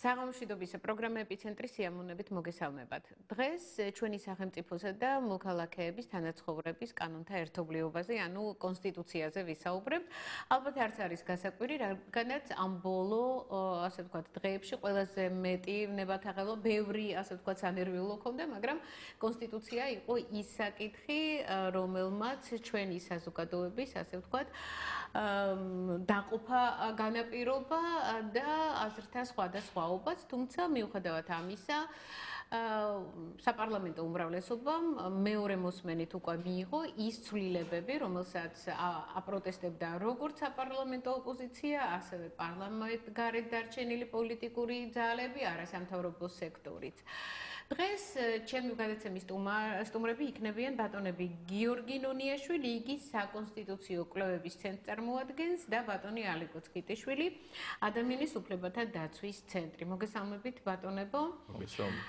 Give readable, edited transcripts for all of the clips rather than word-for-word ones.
საღამოშვიდობის პროგრამა ეპიცენტრი სიამოვნებით მოგესალმებათ. დღეს ჩვენი სახელმწიფოსა და მოქალაქეების თანაცხოვრების კანონთა ერთობლიობაზე, ანუ კონსტიტუციაზე ვისაუბრებთ. ალბათ არც არის გასაკვირი, რადგანაც ამ ბოლო, ასე ვთქვათ, დღეებში ყველაზე მეტი ნებათაღელო, ბევრი, ასე ვთქვათ, სანერვიულო ქონდა, მაგრამ კონსტიტუცია იყო ის საკითხი, რომელმაც ჩვენი საზოგადოების, ასე ვთქვათ, დაყოფა განაპირობა და აზრთა სხვადასხვაობაც, თუმცა მიუხედავად ამისა, საპარლამენტო უმრავლესობამ მეორე მოსმენით უკვე მიიღო ის ცვლილებები, რომელსაც აპროტესტებდა როგორც საპარლამენტო ოპოზიცია, ასევე პარლამენტ გარეთ დარჩენილი პოლიტიკური ძალები, არასამთავრობო სექტორიც. დღეს ჩემი გადაცემის სტუმრები იქნებიან ბატონები გიორგი ნონიაშვილი, იგი საკონსტიტუციო კვლევების ცენტრს წარმოადგენს და ბატონი ალიკო ცქიტიშვილი, ადამიანის უფლებათა დაცვის ცენტრი. მოგესალმებით ბატონებო. მოგესალმებით.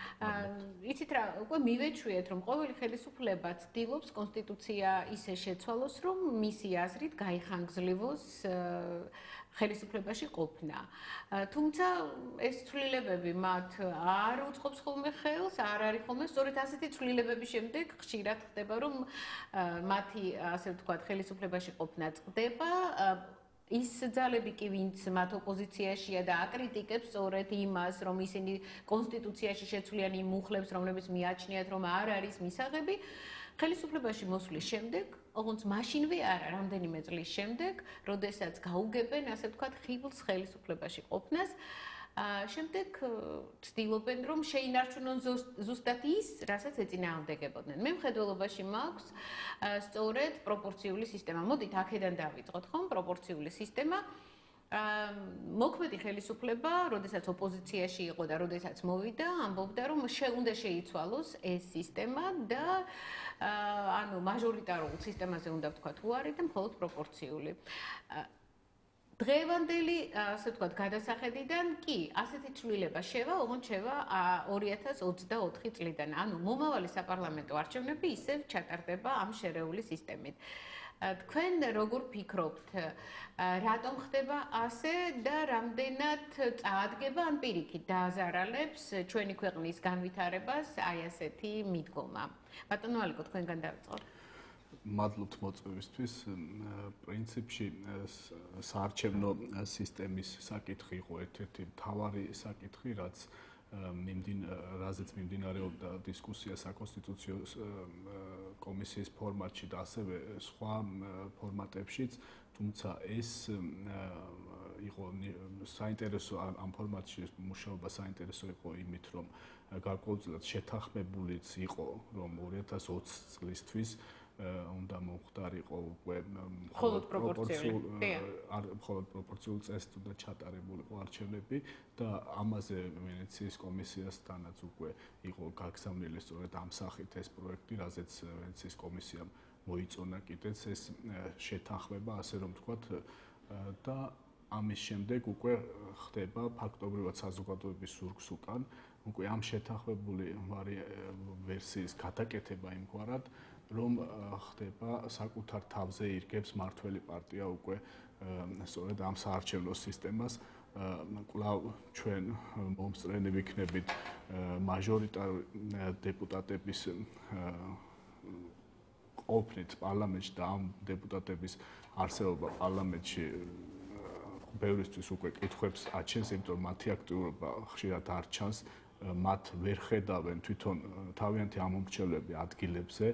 იცით რა, უკვე მივეჩვიეთ, რომ ყოველი ხელისუფლება ცდილობს კონსტიტუცია ისე შეცვალოს, რომ მისი აზრით გაიხანგრძლივოს ხელისუფლებაში ყოფნა. თუმცა ეს ცვლილებები მათ არ უწყობს ხოლმე ხელს, არ არის ხოლმე სწორედ ასეთი ცვლილებების შემდეგ ხშირად ხდება, რომ მათი, ასე ვთქვათ, ხელისუფლებაში ყოფნა წყდება. ის ძალები კი, ვინც მათ ოპოზიციაშია და აკრიტიკებს სწორედ იმას, რომ ისინი კონსტიტუციაში შეცვლიან იმ მუხლებს, რომლებიც მიაჩნიათ, რომ არ არის მისაღები, ხელისუფლებაში მოსვლის შემდეგ, ოღონდ მაშინვე არა, რამდენიმე წლის შემდეგ, როდესაც გაუგებენ, ასე ვთქვათ, ხიბლს ხელისუფლებაში ყოფნას, შემდეგ ცდილობენ, რომ შეინარჩუნონ ზუსტად ის, რასაც ეწინააღმდეგებოდნენ. მე მხედველობაში მაქვს სწორედ პროპორციული სისტემა. მოდით აქედან დავიწყოთ, ხომ, პროპორციული სისტემა. მოქმედი ხელისუფლება, როდესაც ოპოზიციაში იყო და როდესაც მოვიდა, ამბობდა, რომ უნდა შეიცვალოს ეს სისტემა და ანუ მაჟორიტარულ სისტემაზე უნდა ვთქვათ უარი და მხოლოდ პროპორციული. დღევანდელი, ასე ვთქვათ, გადასახედიდან კი, ასეთი ცვლილება შევა, ოღონდ შევა 2024 წლიდან. ანუ მომავალი საპარლამენტო არჩევნები ისევ ჩატარდება ამ შერეული სისტემით. თქვენ როგორ ფიქრობთ, რატომ ხდება ასე და რამდენად წაადგება ან პირიქით დააზარალებს ჩვენი ქვეყნის განვითარებას აი ასეთი მიდგომა? ბატონო ალიკო, თქვენგან დავიწყოთ. მადლობთ მოწვევისთვის. პრინციპში საარჩევნო სისტემის საკითხი იყო ერთ-ერთი მთავარი საკითხი, რაზეც მიმდინარეობდა დისკუსია საკონსტიტუციო კომისიის ფორმატში და ასევე სხვა ფორმატებშიც, თუმცა ეს იყო საინტერესო ამ ფორმატში მუშაობა საინტერესო იყო იმით, რომ გარკვეულწილად შეთანხმებულიც იყო, რომ 2020 წლისთვის უნდა მომხდარიყო უკვე მხოლოდ პროპორციულ წესით უნდა ჩატარებულიყო არჩევნები და ამაზე ვენეციის კომისიასთანაც უკვე იყო გაგზავნილი სწორედ ამ სახით ეს პროექტი, რაზეც ვენეციის კომისიამ მოიწონა კიდეც ეს შეთანხმება, ასე რომ ვთქვათ, და ამის შემდეგ უკვე ხდება ფაქტობრივად საზოგადოების ზურგს უკან, უკვე ამ შეთანხმებული ვერსიის გადაკეთება იმგვარად, რომ ხდება საკუთარ თავზე ირგებს მართველი პარტია უკვე სწორედ ამ საარჩევნო სისტემას. კვლავ ჩვენ მომსწრენი ვიქნებით მაჟორიტარი დეპუტატების ყოფნით პარლამენტში და ამ დეპუტატების არსებობა პარლამენტში ბევრისთვის უკვე კითხვებს აჩენს, იმიტომ რომ მათი აქტიურობა ხშირად არ ჩანს, მათ ვერ ხედავენ თვითონ თავიანთი ამომრჩევლები ადგილებზე.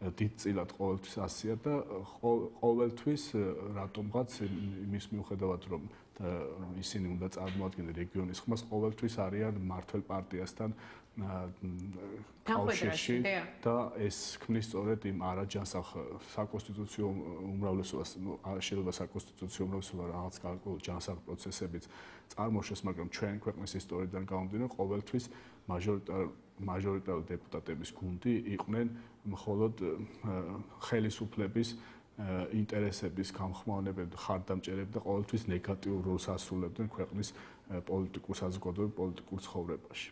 დიდწილად ყოველთვის ასია და ყოველთვის რატომღაც იმის მიუხედავად რომ ისინი უნდა წარმოადგენენ რეგიონის ხმას, ყოველთვის არიან მართლ პარტიასთან კავშირში და ეს ქმნის სწორედ იმ არაჯანსაღ საკონსტიტუციო უმრავლესობას, შეიძლება საკონსტიტუციო უმრავლესობა რაღაც გარკვეულ ჯანსაღ პროცესებიც წარმოშოს, მაგრამ ჩვენ ქვეყნის ისტორიიდან გამომდინარე, ყოველთვის მაჟორიტარული დეპუტატების გუნდი იყვნენ მხოლოდ ხელისუფლების ინტერესების გამხმოვანებები და ხარდამჭერები და ყოველთვის ნეგატიურ როლს ასრულებდნენ ქვეყნის პოლიტიკურ საზოგადოებრივ პოლიტიკურ ცხოვრებაში.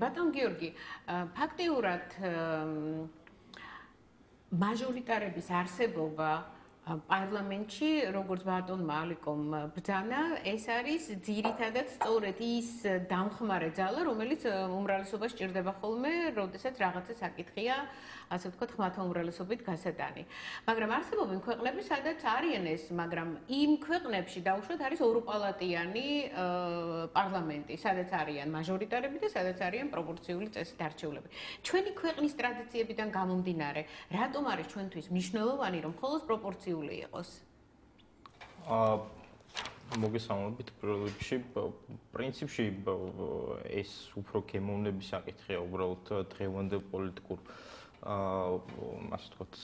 ბატონ გიორგი, ფაქტიურად მაჟორიტარების არსებობა პარლამენტში, როგორც ბატონმა ალიკომ ბრძანა, ეს არის ძირითადად სწორედ ის დამხმარე ძალა, რომელიც უმრავლესობას ჭირდება ხოლმე, როდესაც რაღაცა საკითხია, ასე ვთქვათ, ხმათა უმრავლესობით გასატანი. მაგრამ არსებობენ ქვეყნები, სადაც არიან ეს, მაგრამ იმ ქვეყნებში დაუშვათ არის ორპალატიანი პარლამენტი, სადაც არიან მაჟორიტარები და სადაც არიან პროპორციული წესით არჩეულები. ჩვენი ქვეყნის ტრადიციებიდან გამომდინარე, რატომ არის ჩვენთვის მნიშვნელოვანი, რომ მხოლოდ პროპორციული იყოს? მოგესალმებით პირველ რიგში, პრინციპში ეს უფრო გემოვნების საკითხია, უბრალოდ დღევანდელ პოლიტიკურ ასე ვთქვათ,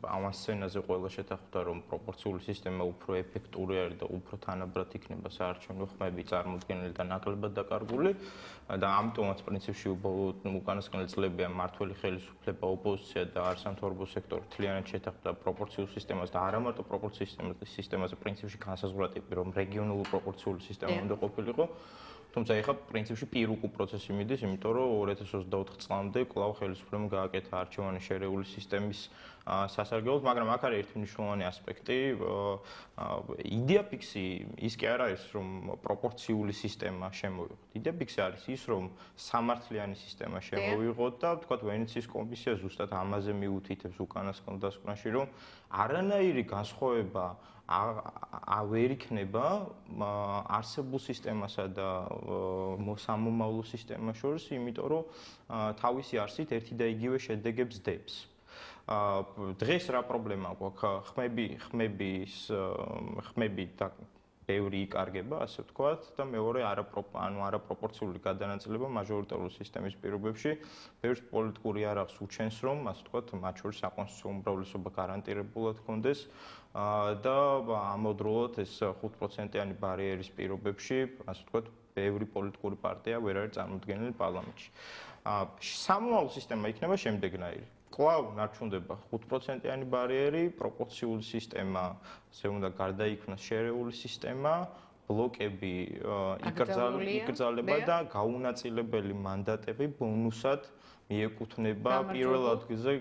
ამ სცენაზე ყველა შეთანხმდა, რომ პროპორციული სისტემა უფრო ეფექტური არის და უფრო თანაბრად იქნება საარჩევნო ხმები წარმოდგენილი და ნაკლებად დაკარგული და ამიტომაც პრინციპში უკანასკნელი წლებია მმართველი ხელისუფლება, ოპოზიცია და არასამთავრობო სექტორი მთლიანად შეთანხმდა პროპორციულ სისტემას და არა მარტო პროპორციის სისტემაზე, პრინციპში განსაზღვრა ტიპი, რომ რეგიონული პროპორციული სისტემა უნდა ყოფილიყო. თუმცა ეხლა პრინციპში პირუკუ პროცესი მიდის, იმიტომ რომ 2024 წლამდე კვლავ ხელისუფლებამ გააკეთა არჩევანი შერეული სისტემის სასარგებლოდ, მაგრამ აქ არის ერთი მნიშვნელოვანი ასპექტი. იდეა ფიქსი ის კი არ არის, რომ პროპორციული სისტემა შემოვიღოთ. იდეა ფიქსი არის ის, რომ სამართლიანი სისტემა შემოვიღოთ და ვთქვათ, ვენეციის კომისია ზუსტად ამაზე მიუთითებს უკანასკნელ დასკვნაში, რომ არანაირი განსხვავება ვერ იქნება არსებულ სისტემასა და სამომავლო სისტემას შორის, იმიტომ რომ თავისი არსით ერთი და იგივე შედეგებს დებს. დღეს რა პრობლემა გვაქვს? ხმები და ბევრი იკარგება, ასე ვთქვათ, და მეორე არაპროპორციული გადანაწილება მაჟორიტარული სისტემის პირობებში ბევრს პოლიტიკური არახს უჩენს, რომ ასე ვთქვათ, მათ შორის საკონსტიტუციო უმრავლესობა გარანტირებულად ჰქონდეს და ამავდროულად ეს 5%-იანი ბარიერის პირობებში, ასე ვთქვათ, ბევრი პოლიტიკური პარტია ვერ არის წარმოდგენილი პარლამენტში. სამომავლო სისტემა იქნება შემდეგნაირი. კვლავ ნარჩუნდება 5%-იანი ბარიერი, პროპორციული სისტემაზე უნდა გარდაიქმნას შერეული სისტემა, ბლოკები იკრძალება და გაუნაწილებელი მანდატები ბონუსად მიეკუთვნება პირველ ადგილზე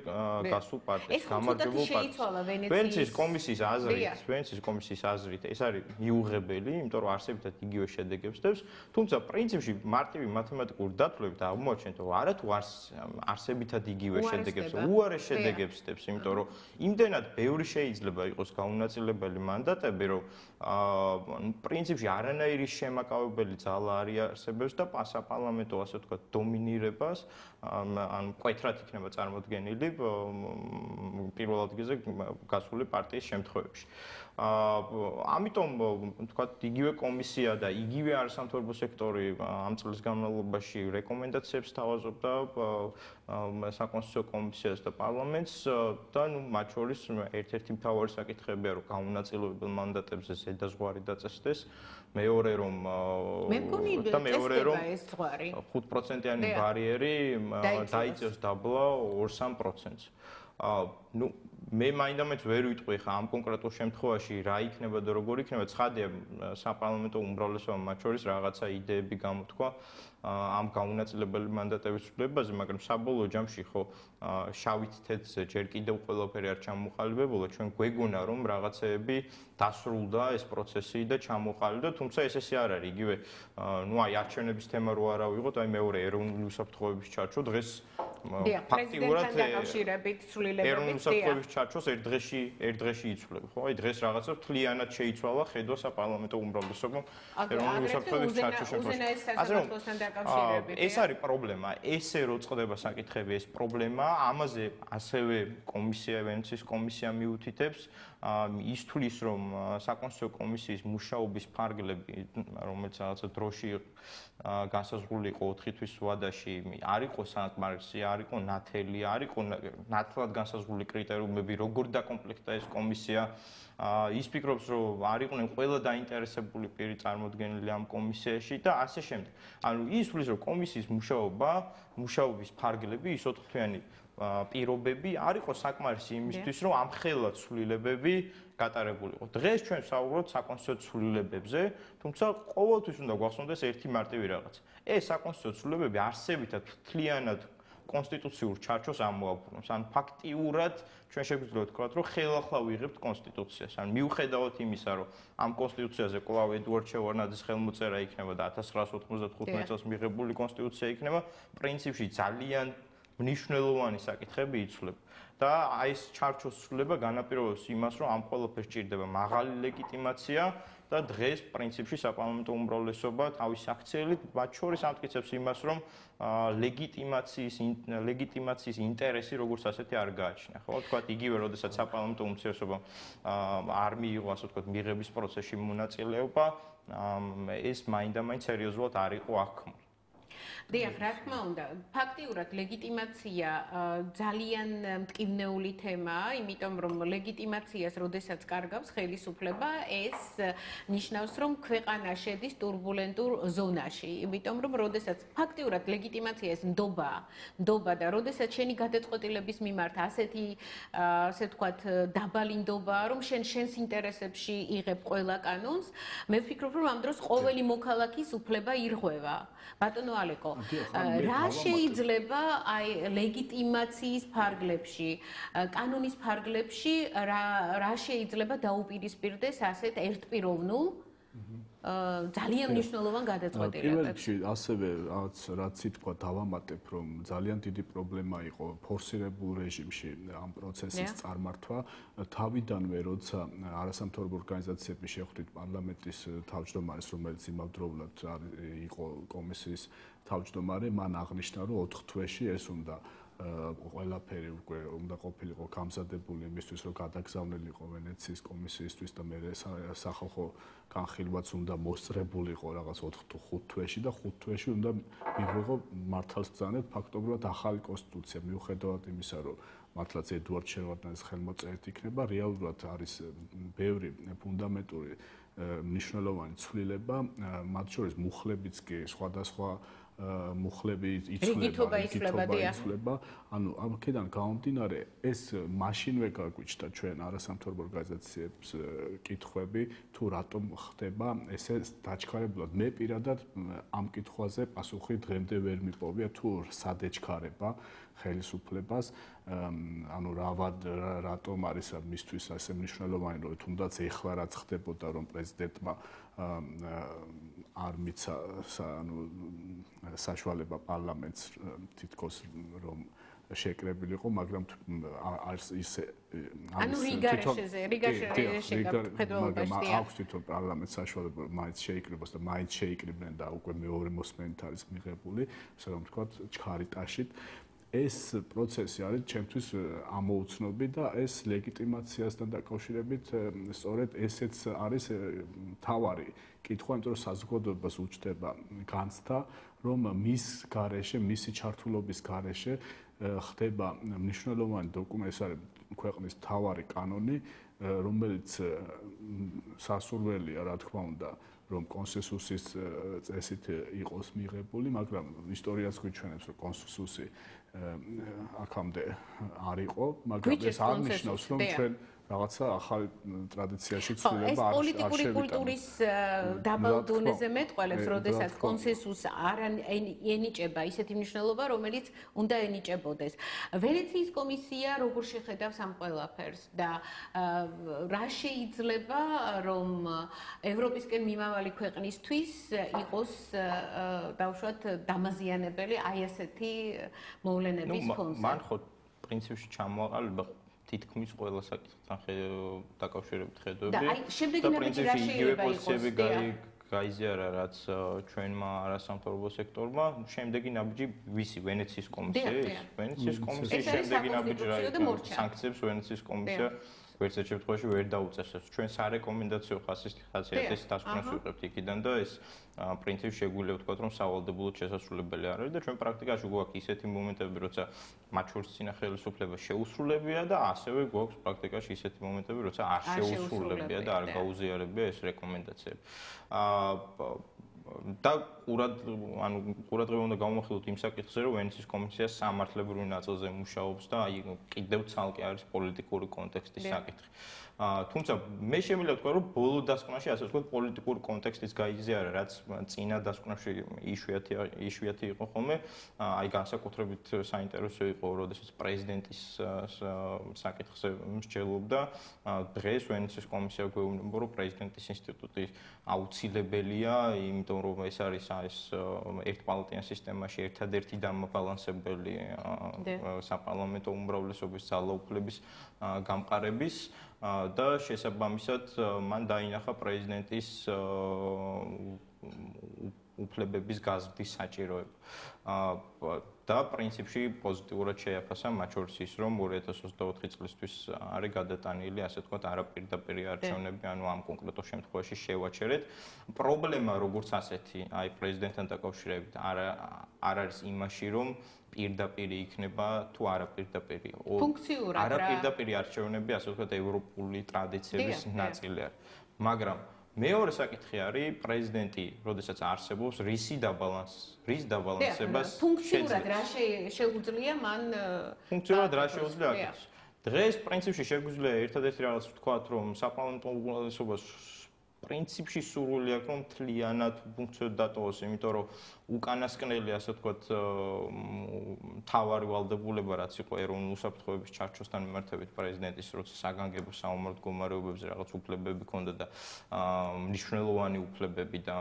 გასულ პარტიას, გამარჯვებულ პარტიას. ვენეციის კომისიის აზრით ეს არის მიუღებელი, იმიტომ რომ არსებითად იგივე შედეგებს დებს, თუმცა პრინციპში მარტივი მათემატიკური დათვლებით აღმოაჩენთ, რომ არათუ არსებითად იგივე შედეგებს, უარეს შედეგებს დებს, იმიტომ რომ იმდენად ბევრი შეიძლება იყოს გაუნაწილებელი მანდატები, რომ პრინციპში არანაირი შემაკავებელი ძალა არ არსებობს და საპარლამენტო, ასე ვთქვათ, დომინირებას ან მკვეთრად იქნება წარმოდგენილი პირველ ადგილზე გასული პარტიის შემთხვევებში. ამიტომ ვთქვათ, იგივე კომისია და იგივე არასამთავრობო სექტორი ამ წლის განმავლობაში რეკომენდაციებს თავაზობდა საკონსტიტუციო კომისიას და პარლამენტს და მათ შორის ერთ-ერთი მთავარი საკითხებია, რომ გაუნაწილებელ მანდატებზე ზედაზღვარი დაწესდეს. მეორე რომ 5%-იანი ბარიერი დაიწევს დაბლა 2-3%-ს. მე მაინდამაინც ვერ ვიტყვი ხა ამ კონკრეტულ შემთხვევაში რა იქნება და როგორ იქნება, ცხადია საპარლამენტო უმრავლესობამ მათ შორის რაღაცა იდეები გამოთქვა ამ გაუნაწილებელი მანდატების ცვლილებაზე, მაგრამ საბოლოო ჯამში ხო შავით თეთრზე ჯერ კიდევ ყველაფერი არ ჩამოყალიბებულა, ჩვენ გვეგონა რომ რაღაცეები დასრულდა ეს პროცესი და ჩამოყალიბდა, თუმცა ეს არ არის იგივე, არჩევნების თემა რო არ ავიღოთ, მეორე ეროვნული უსაფრთხოების ჩარჩო დღეს ფაქტიურად ეროვნული უსაფრთხოების ჩარჩოს ერთ დღეში იცვლება, ხო? აი დღეს რაღაცა მთლიანად შეიცვალა ხედვა საპარლამენტო უმრავლესობამ ეროვნული უსაფრთხოების ჩარჩოს შემთხვევაში. ეს არის პრობლემა, ესე რო წყდება საკითხები, ეს პრობლემა, ამაზე ასევე ვენეციის კომისია მიუთითებს, ის თვლის, რომ საკონსტიტუციო კომისიის მუშაობის ფარგლები, რომელიც რაღაცა დროში განსაზღვრული იყო 4 თვის ვადაში, არ იყო საკმარისი, არ იყო ნათელი, არ იყო ნათლად განსაზღვრული კრიტერიუმები, როგორ დაკომპლექტდა ეს კომისია. ის ფიქრობს, რომ არ იყვნენ ყველა დაინტერესებული პირი წარმოდგენილი ამ კომისიაში და ასე შემდეგ. ანუ ის თვლის, რომ კომისიის მუშაობის ფარგლები, ის 4-თვიანი პირობები არ იყო საკმარისი იმისთვის, რომ ამხელა ცვლილებები გატარებულიყო. დღეს ჩვენ ვსაუბრობთ საკონსტიტუციო ცვლილებებზე, თუმცა ყოველთვის უნდა გვახსოვდეს ერთი მარტივი რაღაც. ეს საკონსტიტუციო ცვლილებები არსებითად მთლიანად კონსტიტუციურ ჩარჩოს ამოაბრუნებს. ან ფაქტიურად ჩვენ შეგვიძლია ვთქვათ, რომ ხელახლა ვიღებთ კონსტიტუციას. ან მიუხედავად იმისა, რომ ამ კონსტიტუციაზე კვლავ ედუარდ შევარდნაძის ხელმოწერა იქნება და 1995 წელს მიღებული კონსტიტუცია იქნება, პრინციპში ძალიან მნიშვნელოვანი საკითხები იცვლება. და აი ეს ჩარჩოს ცვლილება განაპირობებს იმას, რომ ამ ყველაფერს ჭირდება მაღალი ლეგიტიმაცია და დღეს პრინციპში საპარლამენტო უმრავლესობა თავის აქციებით მათ შორის ამტკიცებს იმას, რომ ლეგიტიმაციის ინტერესი როგორც ასეთი არ გააჩნია. ხო, თქვათ იგივე, როდესაც საპარლამენტო უმცირესობამ არ მიიღო, ასე ვთქვათ, მიღების პროცესში მონაწილეობა, ეს მაინდა-მაინც სერიოზულად არ იყო აღქმული. დიახ, რა თქმა უნდა, ფაქტიურად ლეგიტიმაცია ძალიან მტკივნეული თემაა, იმიტომ რომ ლეგიტიმაციას, როდესაც კარგავს ხელისუფლება, ეს ნიშნავს, რომ ქვეყანა შედის турბულენტურ ზონაში, იმიტომ რომ როდესაც ფაქტიურად ლეგიტიმაცია ეს ნდობა და როდესაც შენი გადაწყვეტილების მიმართ ასეთი, ასე ვთქვათ, დაბალი ნდობაა, რომ შენს ინტერესებში იღებ ყველა კანონს, მე ვფიქრობ, რომ ამ დროს ყოველი მოქალაქის უფლება ირღვევა. ბატონო ალეკო, რა შეიძლება აი ლეგიტიმაციის ფარგლებში, კანონის ფარგლებში რა შეიძლება დაუპირისპირდეს ასეთ ერთპიროვნულ ძალიან მნიშვნელოვან გადაწყვეტილებებს. პირველ რიგში ასევე რაც ითქვა დავამატებ, რომ ძალიან დიდი პრობლემა იყო ფორსირებულ რეჟიმში ამ პროცესის წარმართვა. თავიდანვე, როცა არასამთავრობო ორგანიზაციები შეხვდით პარლამენტის თავმჯდომარეს, რომელიც იმავდროულად იყო კომისიის თავმჯდომარე, მან აღნიშნა, რომ 4 თვეში ეს უნდა ყველაფერი უკვე უნდა ყოფილიყო გამზადებული იმისთვის, რომ გადაგზავნილიყო ვენეციის კომისიისთვის და მე სახალხო განხილვაც უნდა მოსწრებულიყო რაღაც 4-5 თვეში და 5 თვეში უნდა მიიღო მართლმსწავლად ფაქტობრივად ახალი კონსტიტუცია, მიუხედავად იმისა, რომ მართლაც ედუარდ შევარდნაძის ხელმოწერით იქნება, რეალურად არის ბევრი ფუნდამენტური მნიშვნელოვანი ცვლილება, მათ შორის მუხლებიც კი სხვადასხვა მუხლები იცვლება, ანუ ამქედან გამომდინარე ეს მაშინვე გაგვიჩნდა ჩვენ არასამთავრობო ორგანიზაციებს კითხვები, თუ რატომ ხდება ესე დაჩქარებულად. მე პირადად ამ კითხვაზე პასუხი დღემდე ვერ მიპოვია, თუ სად ეჩქარება ხელისუფლებას, ანუ რატომ არის მისთვის ასე მნიშვნელოვანი, რომ თუნდაც ეხლა რაც ხდებოდა, რომ პრეზიდენტმა არ მიცა საშუალება პარლამენტს თითქოს რომ შეკრებილიყო, მაგრამ ისე ანუ რიგარეშეზე აქვს თვითონ პარლამენტს საშუალება მაინც შეიკრიბოს და მაინც შეიკრიბნენ და უკვე მეორე მოსმენით არის მიღებული, ასე რომ ვთქვათ, ჩქარიტაშით. ეს პროცესი არის ჩემთვის ამოუცნობი და ეს ლეგიტიმაციასთან დაკავშირებით სწორედ ესეც არის თავარი კითხვა, იმიტომ რომ საზოგადოებას უჩნდება განცდა, რომ მის გარეშე, მისი ჩართულობის გარეშე ხდება მნიშვნელოვანი დოკუმენტი, ეს არის ქვეყნის თავარი კანონი, რომელიც სასურველია, რა თქმა უნდა, რომ კონსენსუსის წესით იყოს მიღებული, მაგრამ ისტორიაც გვიჩვენებს, რომ კონსენსუსი აქამდე არ იყო, მაგრამ ეს არ ნიშნავს, რომ ჩვენ რაღაცა ახალ ტრადიციაში ცვლილება არ შევიტანოთ. ეს პოლიტიკური კულტურის დაბალ დონეზე მეტყველებს, როდესაც კონსენსუსს არ ენიჭება ისეთი მნიშვნელობა, რომელიც უნდა ენიჭებოდეს. ვენეციის კომისია როგორ შეხედავს ამ ყველაფერს და რა შეიძლება, რომ ევროპისკენ მიმავალი ქვეყნისთვის იყოს დავუშვათ დამაზიანებელი აი ასეთი მოვლენების ფონზე. მან ხო პრინციპში ჩამოაყალიბა თითქმის ყველა საკითხთან დაკავშირებით ხედვები და აი შემდეგი ნაბიჯი რა შეიძლება იყოს? გაიზიარა რაც ჩვენმა არასამთავრობო სექტორმა, შემდეგი ნაბიჯი ვისი ვენეციის კომისიის შემდეგი ნაბიჯი რა სანქციებს ვენეციის კომისია ვერცერთ შემთხვევაში ვერ დაუწესებს. ჩვენ სარეკომენდაციო ხასიათის დასკვნას ვიღებთ იქიდან და ეს პრინციპი შეგვიძლია ვთქვათ, რომ სავალდებულოდ შესაძლებელი არ არის და ჩვენ პრაქტიკაში გვაქვს ისეთი მომენტები, როცა მათ შორის წინა ხელისუფლება შეუსრულებია და ასევე გვაქვს პრაქტიკაში ისეთი მომენტები, როცა არ შეუსრულებია და არ გაუზიარებია ეს რეკომენდაციები. და ყურადღება უნდა გამოვახილოთ იმ საკითხზე, რომ ვენეციის კომისია სამართლებრივ ნაწილზე მუშაობს და აი კიდევ ცალკე არის პოლიტიკური კონტექსტის საკითხი. თუმცა მე შემიძლია ვთქვა, რომ ბოლო დასკვნაში ასე ვთქვათ პოლიტიკური კონტექსტის გაიზიარა, რაც წინა დასკვნაში იშვიათი იყო ხოლმე, აი განსაკუთრებით საინტერესო იყო, როდესაც პრეზიდენტის საკითხზე მსჯელობდა. დღეს ვენეციის კომისია გვეუბნება, რომ პრეზიდენტის ინსტიტუტი აუცილებელია, იმიტომ რომ ეს არის ერთპალატიან სისტემაში ერთადერთი დამაბალანსებელი საპარლამენტო უმრავლესობის ძალაუფლების გამყარების და შესაბამისად მან დაინახა პრეზიდენტის უფლებების გაზრდის საჭიროება. და პრინციპში პოზიტიურად შეაფასა, მათ შორის ის, რომ 2024 წლისთვის არის გადატანილი, ასე ვთქვათ, არაპირდაპირი არჩევნები, ანუ ამ კონკრეტულ შემთხვევაში შევაჩერეთ. პრობლემა როგორც ასეთი, აი პრეზიდენტთან დაკავშირებით არ არის იმაში, რომ პირდაპირი იქნება თუ არაპირდაპირი. ფუნქციურად რა. არაპირდაპირი არჩევნები, ასე ვთქვათ, ევროპული ტრადიციების ნაწილი არის. მაგრამ მეორე საკითხი არის პრეზიდენტი, როდესაც არსებობს, რის დაბალანსებას ფუნქციურად რა შეუძლია მან ფუნქციურად რა შეუძლია აქ. დღეს პრინციპში შეგვიძლია ერთადერთი რაღაც ვთქვათ, რომ საპარლამენტო უმრავლესობას პრინციპში სურვილი აქვს, რომ მთლიანად ფუნქციოდ დატოვოს, იმიტომ რომ უკანასკნელი, ასე ვთქვათ, მთავარი ვალდებულება, რაც იყო ეროვნული უსაფრთხოების ჩარჩოსთან მიმართებით პრეზიდენტის, როცა საგანგებო საომარ მდგომარეობებზე რაღაც უფლებები ჰქონდა და მნიშვნელოვანი უფლებები და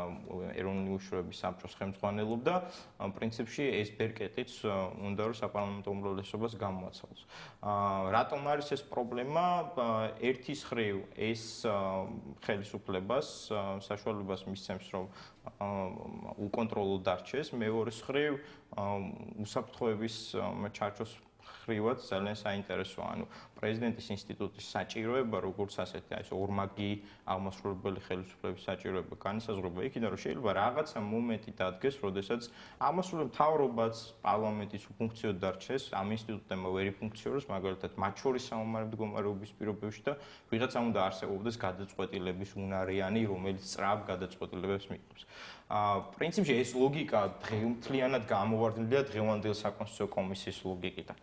ეროვნული უშუალოების საბჭოს ხელმძღვანელობდა, პრინციპში ეს ბერკეტიც უნდა რომ საპარლამენტო უმრავლესობას გამოაცალოს. რატომ არის ეს პრობლემა? ერთის მხრივ ეს ხელისუფლებას საშუალებას მისცემს, რომ უკონტროლო დარჩეს, მეორეს მხრივ უსაფრთხოების ჩარჩოს ხრივად ძალიან საინტერესოა. ანუ პრეზიდენტის ინსტიტუტის საჭიროება, როგორც ასეთი, ეს ორმაგი აღმასრულებელი ხელისუფლების საჭიროება განისაზღვრება იქიდან, რომ შეიძლება რაღაცა მომენტი დადგეს, როდესაც აღმასრულებელი მთავრობაც პარლამენტის უფუნქციოდ დარჩეს, ამ ინსტიტუტებმა ვერ იფუნქციონირებს, მაგალითად, მათ შორის საომარი მდგომარეობის პირობებში და ვიღაცა უნდა არსებობდეს გადაწყვეტილების უნარიანი, რომელიც სწრაფ გადაწყვეტილებებს მიიღებს. პრინციპში ეს ლოგიკა მთლიანად გამოვარდნილია დღევანდელ საკონსტიტუციო კომისიის ლოგიკიდან.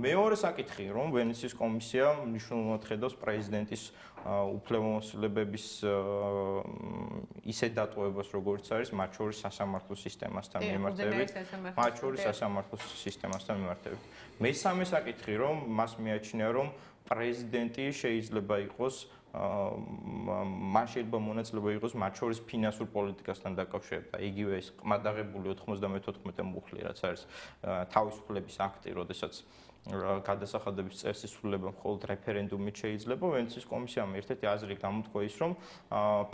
მეორე საკითხი, რომ ვენეციის კომისია მნიშვნელოვნად ხედავს პრეზიდენტის უფლებამოსილებების ისეთ დატოვებას, როგორც არის, მათ შორის სასამართლო სისტემასთან მიმართებით, მათ შორის სასამართლო სისტემასთან მიმართებით. მესამე საკითხი, რომ მას მიაჩნია, რომ პრეზიდენტი შეიძლება იყოს მან შეიძლება მონაწილეობა იყოს მათ შორის ფინანსურ პოლიტიკასთან დაკავშირებით. იგივე ეს ყმადაღებული 94 მუხლი, რაც არის თავისუფლების აქტი, როდესაც გადასახადების წესის სრულება მხოლოდ რეფერენდუმით შეიძლება. ვენეციის კომისიამ ერთ-ერთი აზრი გამოთქვა ის, რომ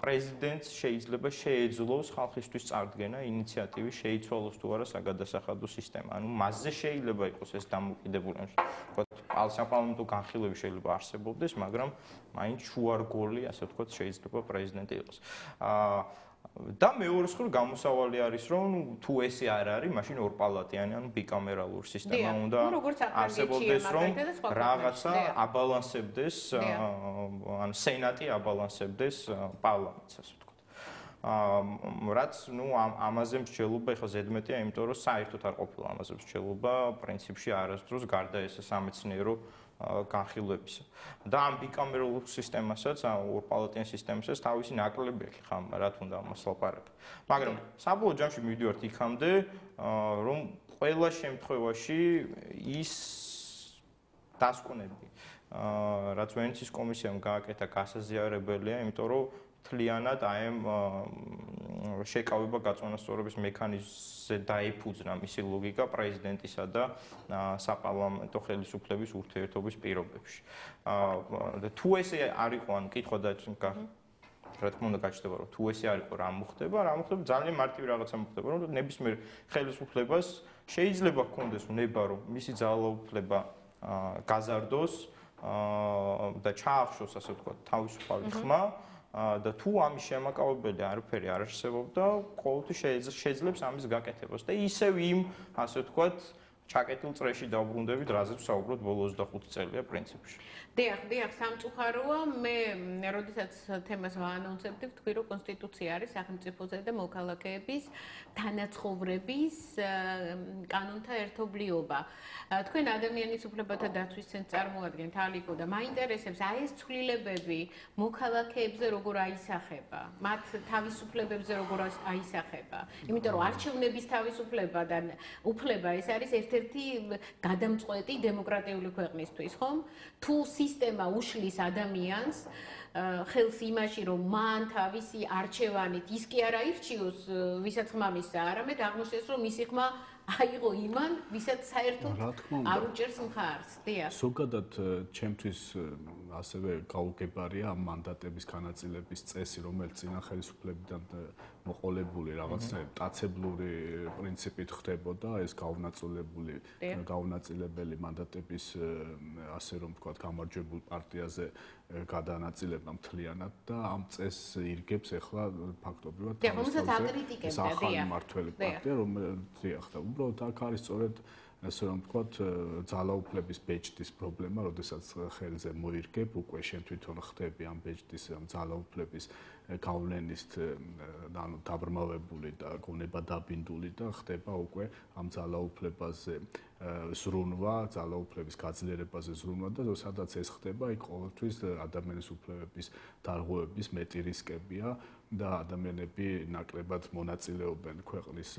პრეზიდენტს შეიძლება შეეძლოს ხალხისთვის წარდგენა, ინიციატივი შეიცვალოს თუ არა საგადასახადო სისტემა. ანუ მასზე შეიძლება იყოს ეს დამოკიდებული, ვთქვათ, საპარლამენტო განხილვები შეიძლება არსებობდეს, მაგრამ მაინც შუარგოლი, ასე ვთქვათ, შეიძლება პრეზიდენტი იყოს. და მეორე მხრივ გამოსავალი არის, რომ თუ ესე არ არის, მაშინ ორპალატიანი, ანუ ბიკამერალური სისტემა უნდა არსებობდეს, რომ რაღაცა აბალანსებდეს, ანუ სენატი აბალანსებდეს პარლამენტს, ასე ვთქვათ. რაც, ამაზე მსჯელობა ეხლა ზედმეტია, იმიტომ რომ საერთოდ არ ყოფილა ამაზე მსჯელობა, პრინციპში არასდროს გარდა ეს სამეცნიერო განხილვებისა. და ამ ბიკამერულ სისტემასაც, ორპალატიან სისტემასაც თავისი ნაკლები აქვს, ხომ, რა თუნდა ამას ლაპარაკი. მაგრამ საბოლოო ჯამში მივიდივართ იქამდე, რომ ყველა შემთხვევაში ის დასკვნები, რაც ვენეციის კომისიამ გააკეთა, გასაზიარებელია, იმიტომ რომ მთლიანად აი ამ შეკავება გაწონასწორების მექანიზმზე დაეფუძნა მისი ლოგიკა პრეზიდენტისა და საპარლამენტო ხელისუფლების ურთიერთობის პირობებში. და თუ ესე არ იყო, ანუ კითხვა და რა თქმა უნდა გაჩნდება, რომ თუ ესე არ იყო, რა მოხდება, ძალიან მარტივი რაღაცა მოხდება, რომ ნებისმიერ ხელისუფლებას შეიძლება ჰქონდეს ნება, რომ მისი ძალაუფლება გაზარდოს და ჩაახშოს, ასე ვთქვათ, თავისუფალი ხმა. და თუ ამის შემაკავებელი არაფერი არ არსებობდა, ყოველთვის შეძლებს ამის გაკეთებას და ისევ იმ, ასე ვთქვათ, ჩაკეტილ წრეში დავბრუნდებით, რაზეც ვსაუბრობთ ბოლო 25 წელია პრინციპში. დიახ, სამწუხაროა, მე როდესაც თემას ვაანონსებდი, ვთქვი, რომ კონსტიტუცია არის სახელმწიფოზე და მოქალაქეების თანაცხოვრების კანონთა ერთობლიობა. თქვენ ადამიანის უფლებათა დაცვის ცენტრს წარმოადგენთ ალიკო და მაინტერესებს აი ეს ცვლილებები მოქალაქეებზე როგორ აისახება, მათ თავისუფლებებზე როგორ აისახება. იმიტომ რომ არჩევნების თავისუფლება და უფლება ეს არის ერთ-ერთი გადამწყვეტი დემოკრატიული ქვეყნისთვის, ხომ? თუ სისტემა უშლის ადამიანს ხელს იმაში, რომ მან თავისი არჩევანით ის კი არ აირჩიოს, ვისაც ხმამისცა, არამედ აღმოჩნდეს, რომ მისი ხმა აიღო იმან, ვისაც საერთოდ არ უჭერს მხარს. დიახ. ზოგადად ჩემთვის ასევე გაუგებარია ამ მანდატების განაწილების წესი, რომელიც წინა ხელისუფლებიდან მოყოლებული რაღაცნაირ მტაცებლური პრინციპით ხდებოდა, ეს გაუნაწილებელი მანდატების ასე რომ ვთქვათ, გამარჯვებულ პარტიაზე გადანაწილება მთლიანად და ამ წესს ირგებს ახლა ფაქტობრივად თავისთავად ახალი მმართველი პარტია, რომელიც და უბრალოდ აქ არის სწორედ ასე რომ ვთქვათ, ძალაუფლების ბეჭდის პრობლემა, როდესაც ხელზე მოირგებ, უკვე შენ თვითონ ხდები ამ ბეჭდის ძალაუფლების გავლენის ანუ დაბრმავებული და გონება დაბინდული და ხდება უკვე ამ ძალაუფლებაზე ზრუნვა, ძალაუფლების გაძლიერებაზე ზრუნვა და სადაც ეს ხდება, იქ ყოველთვის ადამიანის უფლებების დარღვევების მეტი რისკებია და ადამიანები ნაკლებად მონაწილეობენ ქვეყნის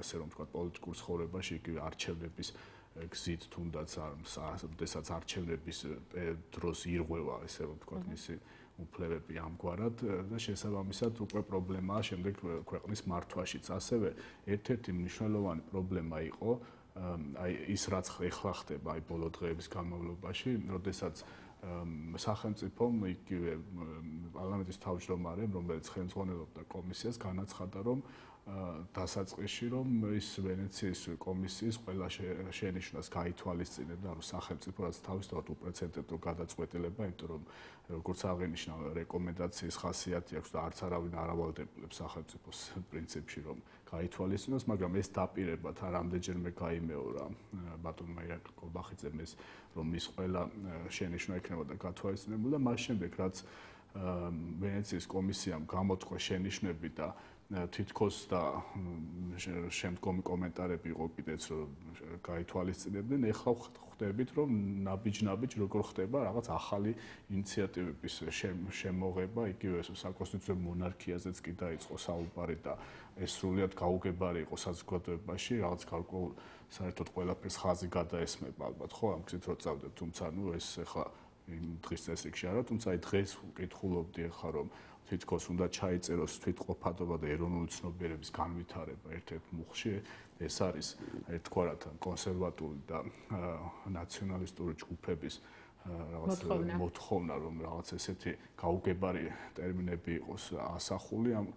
ასე რომ ვთქვათ პოლიტიკურ ცხოვრებაში, იგივე არჩევნების გზით თუნდაც როდესაც არჩევნების დროს ირღვევა ესე რომ ვთქვათ მისი უფლებები ამგვარად და შესაბამისად უკვე პრობლემაა შემდეგ ქვეყნის მართვაშიც. ასევე ერთ-ერთი მნიშვნელოვანი პრობლემა იყო აი ის რაც ეხლა ხდება აი ბოლო დღეების განმავლობაში, როდესაც სახელმწიფომ იგივე პარლამენტის თავმჯდომარემ, რომელიც ხელმძღვანელობდა კომისიას, განაცხადა, რომ დასაწყისში რომ ის ვენეციის კომისიის ყველა შენიშვნას გაითვალისწინებდა, რომ სახელმწიფო რაც თავისთავად უპრეცედენტო გადაწყვეტილება, იმიტომ რომ როგორც აღინიშნა რეკომენდაციის ხასიათი აქვს და არც არავინ არ ავალდებულებს სახელმწიფოს პრინციპში რომ გაითვალისწინოს, მაგრამ ეს დაპირებად რამდენჯერმე გაიმეორა ბატონმა ირაკლი კობახიძემ ეს რომ ის ყველა შენიშვნა ექნებოდა გათვალისწინებული და მას შემდეგ რაც ვენეციის კომისიამ გამოთქვა შენიშვნები და თითქოს და შემდგომი კომენტარები იყო კიდეც რომ გაითვალისწინებდნენ, ეხლა ხვდებით რომ ნაბიჯ როგორ ხდება რაღაც ახალი ინიციატივების შემოღება, იგივე საკონსტიტუციო მონარქიაზეც კი დაიწყო საუბარი და ეს სრულიად გაუგებარი იყო საზოგადოებაში, რაღაც გარკვეულ საერთოდ ყველაფერს ხაზი გადაესმება ალბათ, ხო, ამ გზით რო წავდეთ, თუმცა ნუ ეს ახლა დღის წესრიგში არა, თუმცა აი დღეს ვკითხულობდი ახლა რომ თითქოს უნდა ჩაიწეროს თვითყოფადობა და ეროვნული ცნობიერების განვითარება ერთ-ერთ მუხლში, ეს არის ერთგვარად კონსერვატული და ნაციონალისტური ჯგუფების რაღაც მოთხოვნა, რომ რაღაც ესეთი გაუგებარი ტერმინები იყოს ასახული ამ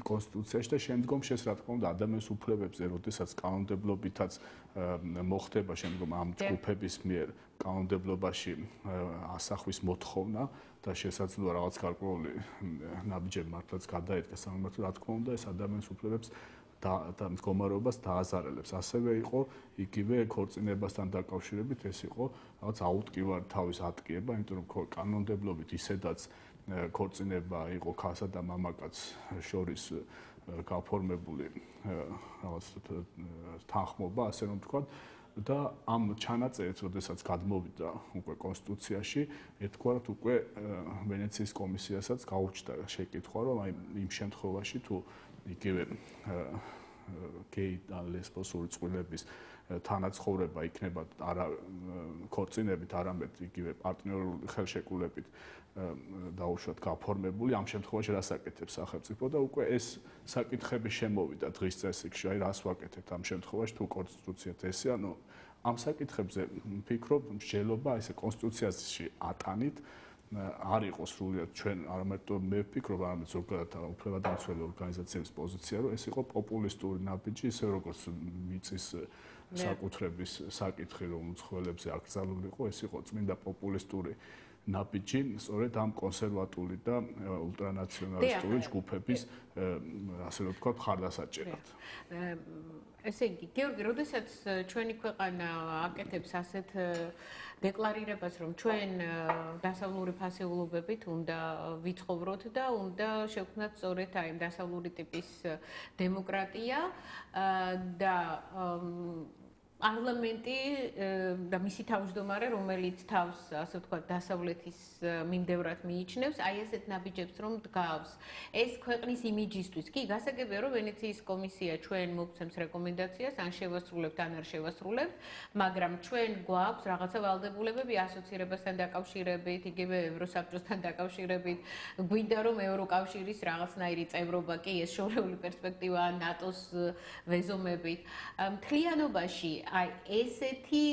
კონსტიტუციაში და შემდგომ ეს რა თქმა უნდა ადამიანის უფლებებზე, როდესაც კანონმდებლობითაც მოხდება შემდგომ ამ ჯგუფების მიერ კანონმდებლობაში ასახვის მოთხოვნა და შესაძლოა რაღაც გარკვეული ნაბიჯები მართლაც გადაედგა სამართლად, რა თქმა უნდა ეს ადამიანის უფლებებს და მდგომარეობას დააზარალებს. ასევე იყო იგივე ქორწინებასთან დაკავშირებით ეს იყო რაღაც აუტკივარი თავის ატკიება, იმიტომ რომ კანონმდებლობით ისედაც ქორწინება იყო ქალსა და მამაკაცს შორის გაფორმებული რაღაც თანხმობა, ასე რომ ვთქვათ, და ამ ჩანაწერით, როდესაც გადმოვიდა უკვე კონსტიტუციაში, ერთგვარად უკვე ვენეციის კომისიასაც გაუჩნდა შეკითხვა, რომ აი იმ შემთხვევაში თუ იგივე გეი და ლესბოსური წყვილების თანაცხოვრება იქნება არა ქორწინებით, არამედ იგივე პარტნიორული ხელშეკრულებით დაუშვათ გაფორმებული, ამ შემთხვევაში რას აკეთებს სახელმწიფო და უკვე ეს საკითხები შემოვიდა დღის წესრიგში, აი რას ვაკეთებთ ამ შემთხვევაში თუ კონსტიტუციად ესე, ანუ ამ საკითხებზე ვფიქრობ, მსჯელობა ესე კონსტიტუციაში ატანით არ იყოს სრულიად ჩვენ არ მარტო მე ვფიქრობ, არამედ ზოგადად უფლებადამცველი ორგანიზაციების პოზიცია, რომ ეს იყო პოპულისტური ნაბიჯი, ისე როგორც მიწის საკუთრების საკითხი, რომ უცხოელებზე აკრძალული იყო, ეს იყო წმინდა პოპულისტური ნაბიჯი სწორედ ამ კონსერვატული და ულტრანაციონალისტური ჯგუფების ასე რომ ვთქვათ მხარდასაჭერად. ესე იგი, გიორგი, როდესაც ჩვენი ქვეყანა აკეთებს ასეთ დეკლარირებას, რომ ჩვენ დასავლური ფასეულობებით უნდა ვიცხოვროთ და უნდა შევქმნათ სწორედ აი დასავლური ტიპის დემოკრატია და პარლამენტი და მისი თავმჯდომარე, რომელიც თავს, ასე ვთქვათ, დასავლეთის მიმდევრად მიიჩნევს, აი ესეთ ნაბიჯებს რომ დგავს. ეს ქვეყნის იმიჯისთვის. კი, გასაგებია, რომ ვენეციის კომისია ჩვენ მოგცემს რეკომენდაციას, ან შევასრულებთ, ან არ შევასრულებთ, მაგრამ ჩვენ გვაქვს რაღაცა ვალდებულებები ასოცირებასთან დაკავშირებით, იგივე ევროსაბჭოსთან დაკავშირებით. გვინდა რომ ევროკავშირის რაღაცნაირი წევრობა, კი, ეს შორეული პერსპექტივაა ნატოს ვეზომებით. მთლიანობაში აი ესეთი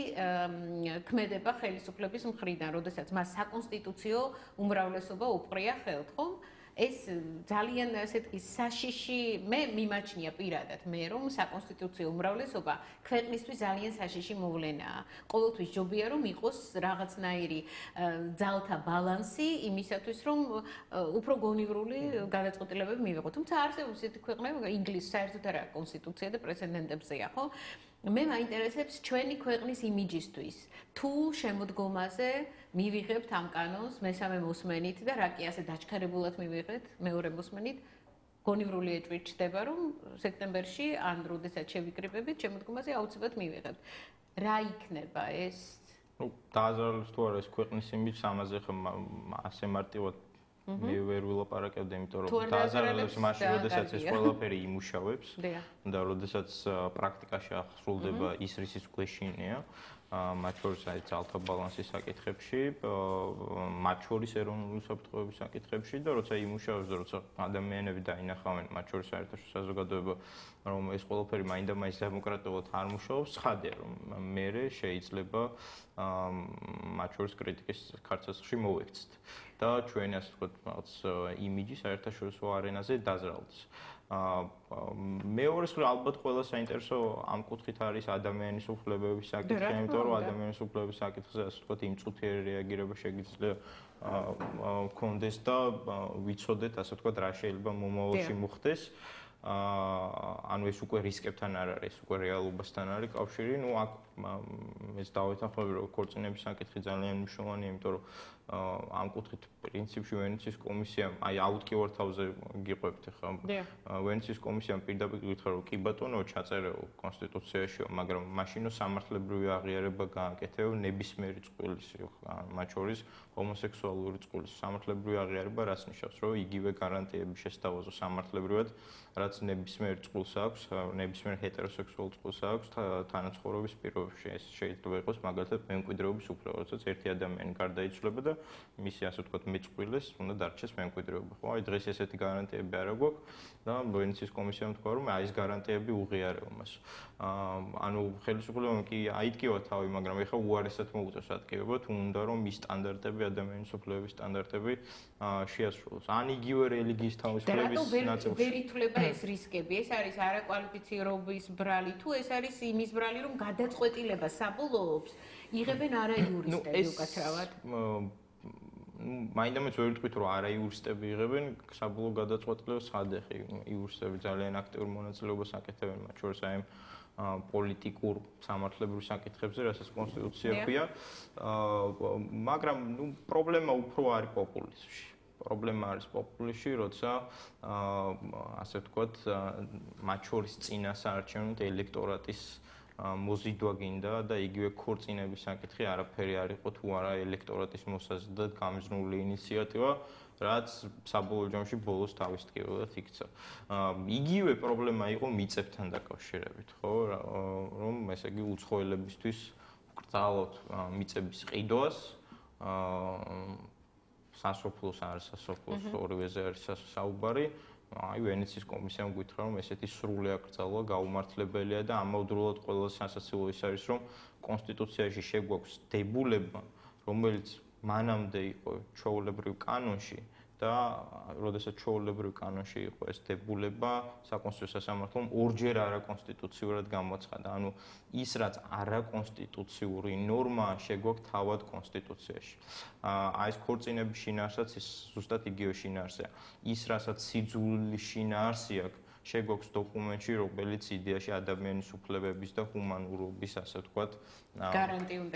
ქმედება ხელისუფლების მხრიდან, როდესაც მას საკონსტიტუციო უმრავლესობა უპყრია ხელთ, ხომ? ეს ძალიან ასეთი საშიში მე მიმაჩნია პირადად მე რომ საკონსტიტუციო უმრავლესობა ქვეყნისთვის ძალიან საშიში მოვლენაა. ყოველთვის ჯობია რომ იყოს რაღაცნაირი ძალთა ბალანსი იმისათვის რომ უფრო გონივრული გადაწყვეტილებები მივიღოთ. თუმცა არსებობს ისეთი ქვეყნები, ინგლისის საერთოდ არა კონსტიტუცია და პრეცედენტებზეა, ხო? მე მაინტერესებს ჩვენი ქვეყნის იმიჯისთვის. თუ შემოდგომაზე მივიღებთ ამ კანონს მესამე მოსმენით და რა კი ასე დაჩქარებულად მივიღეთ მეორე მოსმენით, გონივრული ეჭვით ჩდება, რომ სექტემბერში ან როდესაც შევიკრიბებით, შემოდგომაზე აუცილებლად მივიღებთ. რა იქნება ეს? ნუ დააზარალებს თუ არა ეს ქვეყნის იმიჯს, ამაზე ხომ ასე მარტივად მე ვერ ვილაპარაკებდი, იმიტომ რომ დააზარალებს მაშინ, როდესაც ეს ყველაფერი იმუშავებს და როდესაც პრაქტიკაში აღსრულდება ის რისის ქვეშინია, მათ შორის აი ძალთა ბალანსის საკითხებში, მათ შორის ეროვნული უსაფრთხოების საკითხებში და როცა იმუშავებს და როცა ადამიანები დაინახავენ, მათ შორის საერთაშორისო საზოგადოება, რომ ეს ყველაფერი მაინდა-მაინც დემოკრატიულად არ მუშაობს, ცხადია, რომ მერე შეიძლება მათ შორის კრიტიკის ქარცეცხლში მოვექცეთ და ჩვენი ასე ვთქვათ, რაღაც იმიჯი საერთაშორისო არენაზე დაზრალდეს. მეორე მხრივ ალბათ ყველა საინტერესო ამ კუთხით არის ადამიანის უფლებების საკითხი, იმიტომ რომ ადამიანის უფლებების საკითხზე ასე ვთქვათ, იმ წუთიერი რეაგირება შეგიძლია გქონდეს და ვიცოდეთ, ასე ვთქვათ, რა შეიძლება მომავალში მოხდეს. ანუ ეს უკვე რისკებთან არ არის, ეს უკვე რეალობასთან არის კავშირი. ნუ აქ ეს დავეთანხმები, რომ ქორწინების საკითხი ძალიან მნიშვნელოვანია, იმიტომ რომ ამ კუთხით პრინციპში ვენეციის კომისიამ აი აუტკივარ თავზე გიყვებთ ხა. ვენეციის კომისიამ პირდაპირ გითხრა, რომ კი ბატონო, ჩაწერეო კონსტიტუციაშიო, მაგრამ მაშინო სამართლებრივი აღიარება გააკეთეო ნებისმიერი წყვილის, მათ შორის ჰომოსექსუალური წყვილის. სამართლებრივი აღიარება რას ნიშნავს, რომ იგივე გარანტიები შესთავაზო სამართლებრივად, რაც ნებისმიერ წყვილს აქვს, ნებისმიერ ჰეტეროსექსუალ წყვილს აქვს თანაცხოვრების პირობებში. ეს შეიძლება იყოს მაგალითად მემკვიდრეობის უფლება, როდესაც ერთი ადამიანი გარდაიცვლება და მისი ასე ვთქვათ მეწყვილეს უნდა დარჩეს მემკვიდრეობა. ხო, აი დღეს ესეთი გარანტიები არ აქვს და ვენეციის კომისიამ თქვა, რომ აი ეს გარანტიები უღიარება მას. ანუ ხელისუფლებამ კი აიტკივა თავი, მაგრამ ეხლა უარესად მოუწევს ატკივება, თუ უნდა რომ ის სტანდარტები, ადამიანის უფლებების სტანდარტები შეასრულოს. ან იგივე რელიგიის თავისუფლების ნაწილში. ვერ ითვლება ეს რისკები. ეს არის არაკვალიფიცირების ბრალი, თუ ეს არის იმის ბრალი, რომ გადაწყვეტილება საბოლოობს იღებენ არაიურისტები უკაცრავად. მაინდა-მაინც ვერ ვიტყვით, რომ არაიურისტები იღებენ საბოლოო გადაწყვეტილებას, ხადეხი იურისტები ძალიან აქტიურ მონაწილეობას აკეთებენ, მათ შორის აი პოლიტიკურ სამართლებრივ საკითხებზე, რასაც კონსტიტუცია ქვია. მაგრამ ნუ პრობლემა უფრო არის პოპულიზმში. პრობლემა არის პოპულიზმში, როცა ასე ვთქვათ, მათ შორის წინასაარჩევნოდ ელექტორატის მოზიდვა გინდა და იგივე ქორწინების საკითხი არაფერი არ იყო თუ არა ელექტორატის მოსაზრდად გამიზნული ინიციატივა, რაც საბოლოო ჯამში ბოლოს თავის ტკივილად იქცა. იგივე პრობლემა იყო მიწებთან დაკავშირებით, ხო, რომ ესე იგი უცხოელებისთვის ვკრძალოთ მიწების ყიდვას, სასოფლოს არ სასოფლოს ორივეზე არის საუბარი. აი ვენეციის კომისიამ გითხრა, რომ ესეთი სრული აკრძალვა გაუმართლებელია და ამავდროულად ყველაზე სასაცილო ის არის, რომ კონსტიტუციაში შეგვაქვს დებულება, რომელიც მანამდე იყო ჩვეულებრივ კანონში და როდესაც ჩვეულებრივ კანონში იყო ეს დებულება, საკონსტიტუციო სასამართლომ ორჯერ არაკონსტიტუციურად გამოაცხადა. ანუ ის რაც არაკონსტიტუციური ნორმაა შეგვაქვს თავად კონსტიტუციაში. აი ეს ქორწინების შინაარსაც ის ზუსტად იგივე შინაარსია. ის რასაც სიძულვის შინაარსი აქვს შეგვაქვს დოკუმენტში, რომელიც იდეაში ადამიანის უფლებების და ჰუმანურობის, ასე ვთქვათ,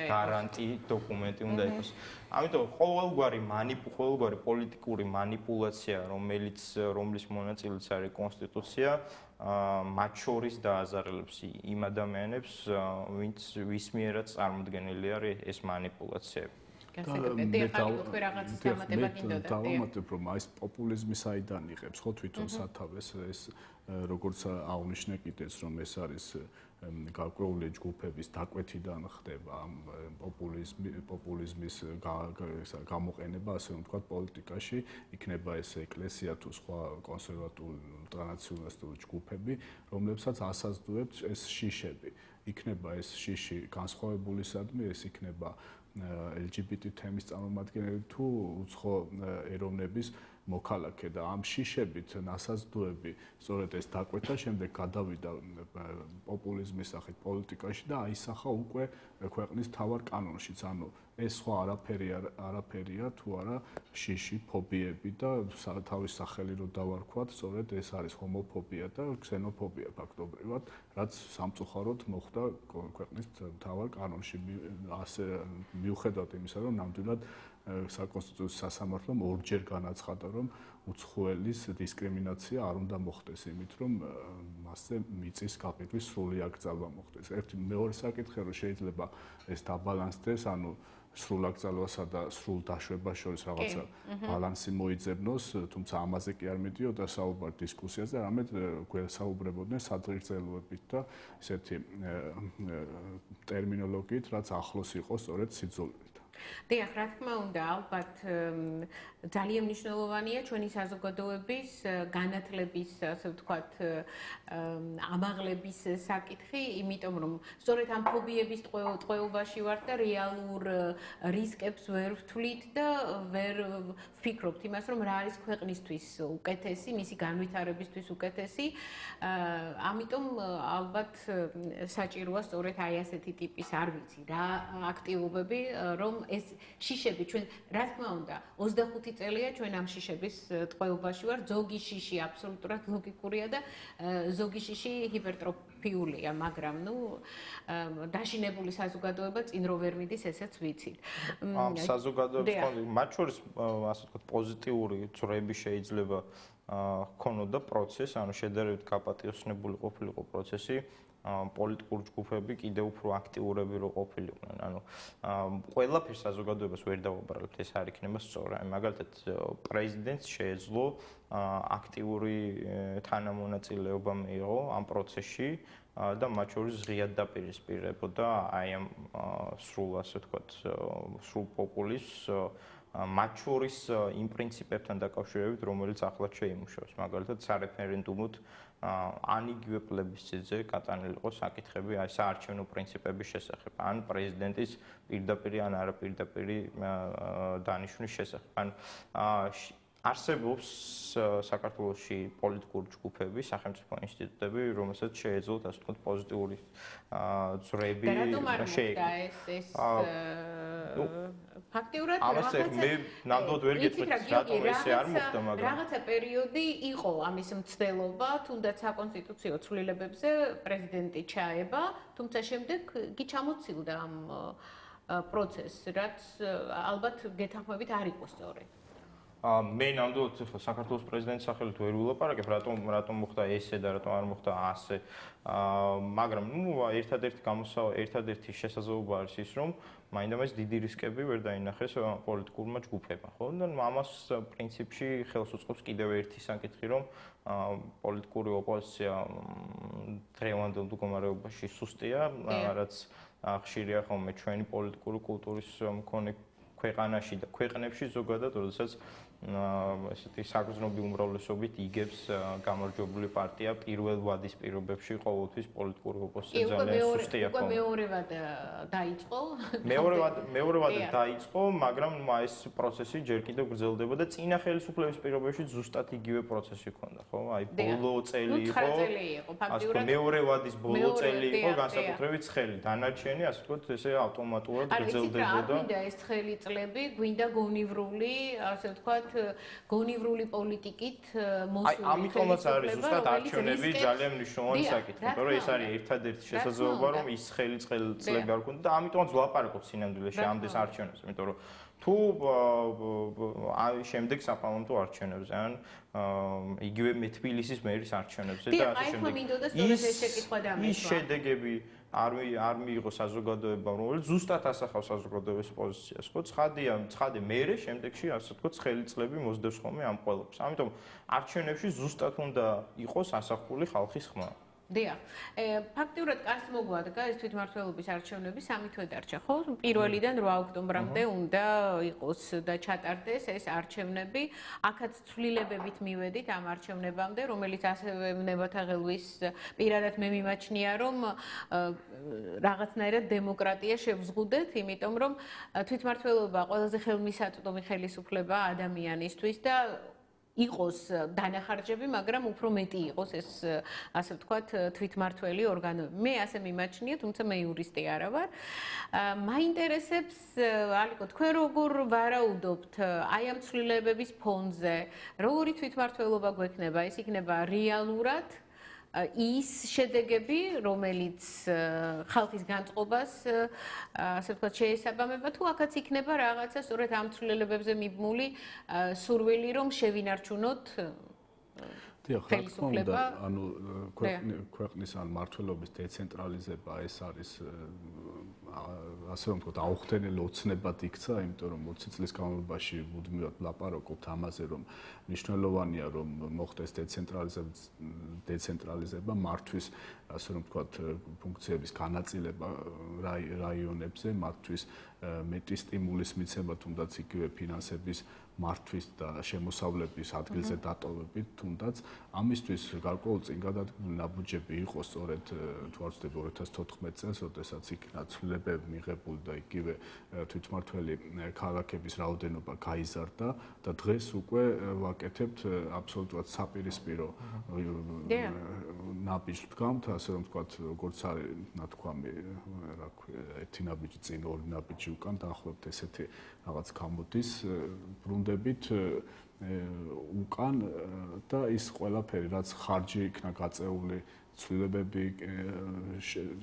გარანტი დოკუმენტი უნდა იყოს. ამიტომ ყოველგვარი პოლიტიკური მანიპულაცია, რომლის მონაწილეც არის კონსტიტუცია, მათ შორის დააზარალებს იმ ადამიანებს, ვის მიერაც წარმოდგენილი არის ეს მანიპულაციები. დავამატებ, რომ ეს პოპულიზმი საიდან იღებს, ხო თვითონ სათავეს ეს როგორც აღნიშნე კიდეც რომ ეს არის გარკვეული ჯგუფების დაკვეთიდან ხდება პოპულიზმის გამოყენება, ასე ვთქვათ, პოლიტიკაში, იქნება ეს ეკლესია თუ სხვა კონსერვატული ტრადიციონალისტური ჯგუფები, რომლებსაც ასაზრდოებთ ეს შიშები. იქნება ეს შიში განსხვავებულისადმი, ეს იქნება LGBT თემის წარმომადგენელი თუ უცხო ეროვნების მოქალაქე და ამ შიშებით ნასაზრდოები სწორედ ეს დაკვეთა შემდეგ გადავიდა პოპულიზმის სახით პოლიტიკაში და აისახა უკვე ქვეყნის მთავარ კანონშიც. ანუ ეს სხვა არაფერია თუ არა შიში, ფობიები და თავის სახელი რო დავარქვათ, სწორედ ეს არის ჰომოფობია და ქსენოფობია ფაქტობრივად, რაც სამწუხაროდ მოხდა ქვეყნის მთავარ კანონში. ასე მიუხედავად იმისა, რომ ნამდვილად საკონსტიტუციო სასამართლომ ორჯერ განაცხადა, რომ უცხოელის დისკრიმინაცია არ უნდა მოხდეს იმით, რომ მასზე მიწის გაყიდვის სრული აკრძალვა მოხდეს. მეორე საკითხი, რომ შეიძლება ეს დაბალანსდეს, ანუ სრულ აკრძალვასა და სრულ დაშვებას შორის რაღაცა ბალანსი მოიძებნოს, თუმცა ამაზე კი არ მიდიოდა საუბარი დისკუსიაზე, არამედ გვესაუბრებოდნენ სადღეგრძელოებით და ესეთი ტერმინოლოგიით, რაც ახლოს იყოს სწორედ სიძულვილთან. დიახ, რა თქმა უნდა, ალბათ ძალიან მნიშვნელოვანია ჩვენი საზოგადოების განათლების, ასე ვთქვათ, ამაღლების საკითხი, იმიტომ რომ სწორედ ამ ფობიების ტყვეობაში ვართ და რეალურ რისკებს ვერ ვთვლით და ვერ ვფიქრობთ იმას, რომ რა არის ქვეყნისთვის უკეთესი, მისი განვითარებისთვის უკეთესი. ამიტომ ალბათ საჭიროა სწორედ აი ასეთი ტიპის, არ ვიცი, რა აქტივობები, რომ ეს შიშები ჩვენ, რა თქმა უნდა, 25 წელია ჩვენ ამ შიშების ტყვეობაში ვარ. ზოგი შიში აბსოლუტურად ლოგიკურია და ზოგი შიში ჰიპერტროფიულია, მაგრამ დაშინებული საზოგადოება წინ რო ვერ მიდის, ესეც ვიცით. ამ საზოგადოებას მათ შორის, ასე ვთქვათ, პოზიტიური ძრები შეიძლება ჰქონოდა პროცესი, ანუ შედარებით გაპატიოსნებული ყოფილიყო პროცესი. პოლიტიკური ჯგუფები კიდევ უფრო აქტიურები რო ყოფილიყვნენ. ანუ ყველაფერს საზოგადოებას ვერ დავაბრალებთ, ეს არ იქნება სწორი. მაგალითად, პრეზიდენტს შეეძლო აქტიური თანამონაწილეობა მიიღო ამ პროცესში და მათ შორის ღიად დაპირისპირებოდა აი ამ სრულ, ასე ვთქვათ, სრულ პოპულიზმს მათ შორის იმ პრინციპებთან დაკავშირებით, რომელიც ახლაც შეიმუშავეს. მაგალითად, სარეფერენდუმოდ ან იგივე პლებისციტზე გატანილი იყო საკითხები აი საარჩევნო პრინციპების შესახებ, ან პრეზიდენტის პირდაპირი ან არაპირდაპირი დანიშვნის შესახებ. ან არსებობს საქართველოში პოლიტიკური ჯგუფები, სახელმწიფო ინსტიტუტები, რომელსაც შეეძლოთ, ასე ვთქვათ, პოზიტიური ძრები შეექმნა ეს ფაქტიურად ნამდვილად ვერ გეტყვით, რატომ ესე არ მოხდა, მაგრამ რაღაცა პერიოდი იყო ამის მცდელობა, თუნდაც საკონსტიტუციო ცვლილებებზე პრეზიდენტი ჩაება, თუმცა შემდეგ კი ჩამოცილდა ამ პროცესს, რაც ალბათ გეთანხმებით არ იყო სწორი. მე ნამდვილად საქართველოს პრეზიდენტის სახელით ვერ ვილაპარაკებ, რატომ მოხდა ესე და რატომ არ მოხდა ასე. მაგრამ ერთადერთი შესაძლებლობა არის ის, რომ მაინდამაინც დიდი რისკები ვერ დაინახეს პოლიტიკურმა ჯგუფებმა, ხო? და ამას პრინციპში ხელს უწყობს კიდევ ერთი საკითხი, რომ პოლიტიკური ოპოზიცია დღევანდელ მდგომარეობაში სუსტია, რაც ხშირია ხოლმე ჩვენი პოლიტიკური კულტურის მქონე ქვეყანაში და ქვეყნებში ზოგადად, როდესაც ესეთი საგრძნობი უმრავლესობით იგებს გამარჯვებული პარტია პირველ ვადის პირობებში ყოველთვის პოლიტიკური ოპოზიცია ძალიან სუსტია უკვე მეორევად დაიწყო. მეორევად დაიწყო, მაგრამ ეს პროცესი ჯერ კიდევ გრძელდება და წინა ხელისუფლების პირობებში ზუსტად იგივე პროცესი ჰქონდა, ხო? აი ბოლო წელი იყო. ასე რომ მეორე ვადის ბოლო წელი იყო განსაკუთრებით ცხელი. დანარჩენი, ასე ვთქვათ, ესე ავტომატურად გრძელდებოდა. არ გვინდა ეს ცხელი წლები, გვინდა გონივრული, ასე ვთქვათ, გონივრული პოლიტიკით მოსული. აი, ამიტომაც არის ზუსტად არჩევნები ძალიან მნიშვნელოვანი საკითხი, იმიტომ რომ ეს არის ერთადერთი შესაძლებლობა, რომ ის ცხელი წლები არ გქონდა და ამიტომაც ვლაპარაკობ სინამდვილეში ამდენ არჩევნებზე, იმიტომ რომ თუ შემდეგ საპარლამენტო არჩევნებზე ან იგივე თბილისის მერის არჩევნებზე და ასე შემდეგ ის შედეგები არ მიიღო საზოგადოებამ, რომელიც ზუსტად ასახავს საზოგადოების პოზიციას, ხო? ცხადე მერე შემდეგში, ასე ვთქვათ, ცხელი წლები მოსდევს ხოლმე ამ ყველაფერს. ამიტომ არჩევნებში ზუსტად უნდა იყოს ასახული ხალხის ხმა. დიახ. ფაქტიურად კარს მოგვადგა ეს თვითმმართველობის არჩევნები 3 თვე დარჩა, ხო? 1-დან 8 ოქტომბრამდე უნდა იყოს და ჩატარდეს ეს არჩევნები. აქაც ცვლილებებით მივედით ამ არჩევნებამდე, რომელიც ასევე ნებათაღელვის პირადად მე მიმაჩნია, რომ რაღაცნაირად დემოკრატია შევზღუდეთ, იმიტომ რომ თვითმმართველობა ყველაზე ხელმისაწვდომი ხელისუფლება ადამიანისთვის და იყოს დანახარჯები, მაგრამ უფრო მეტი იყოს ეს, ასე ვთქვათ, თვითმმართველი ორგანოები. მე ასე მიმაჩნია, თუმცა მე იურისტი არა ვარ. მაინტერესებს, ალიკო, თქვენ როგორ ვარაუდობთ აი ამ ცვლილებების ფონზე, როგორი თვითმმართველობა გვექნება? ეს იქნება რეალურად ის შედეგები, რომელიც ხალხის განწყობას, ასე ვთქვათ, შეესაბამება, თუ აქაც იქნება რაღაცა სწორედ ამ ცვლილებებზე მიბმული სურვილი, რომ შევინარჩუნოთ ხელისუფლება, ანუ ქვეყნის ან მმართველობის დეცენტრალიზება ეს არის ასე რომ ვთქვათ, აუხსნელი ოცნებად იქცა, იმიტომ რომ 20 წლის განმავლობაში მუდმივად ვლაპარაკობთ ამაზე, რომ მნიშვნელოვანია, რომ მოხდეს დეცენტრალიზება, მართვის, ასე რომ ვთქვათ, ფუნქციების განაწილება რაიონებზე, მართვის მეტი სტიმულის მიცემა, თუნდაც იგივე ფინანსების მართვის და შემოსავლების ადგილზე დატოვებით, თუნდაც ამისთვის გარკვეულ წინგადადგმული ნაბუჯები იყო სწორედ თუ არ ვცდები 2014 წელს, როდესაც იქნა ცვლილებები მიღებული და იგივე თვითმმართველი ქალაქების რაოდენობა გაიზარდა და დღეს უკვე ვაკეთებთ აბსოლუტურად საპირისპირო ნაბიჯს ვდგამთ, ასე რომ ვთქვათ, როგორც არის ნათქვამი, რა ქვია, ერთი ნაბიჯი წინ, ორი ნაბიჯი უკან დაახლოებით ესეთი რაღაც გამოდის ბრუნდებით უკან და ის ყველაფერი, რაც ხარჯი იქნა გაწეული ცვლილებები,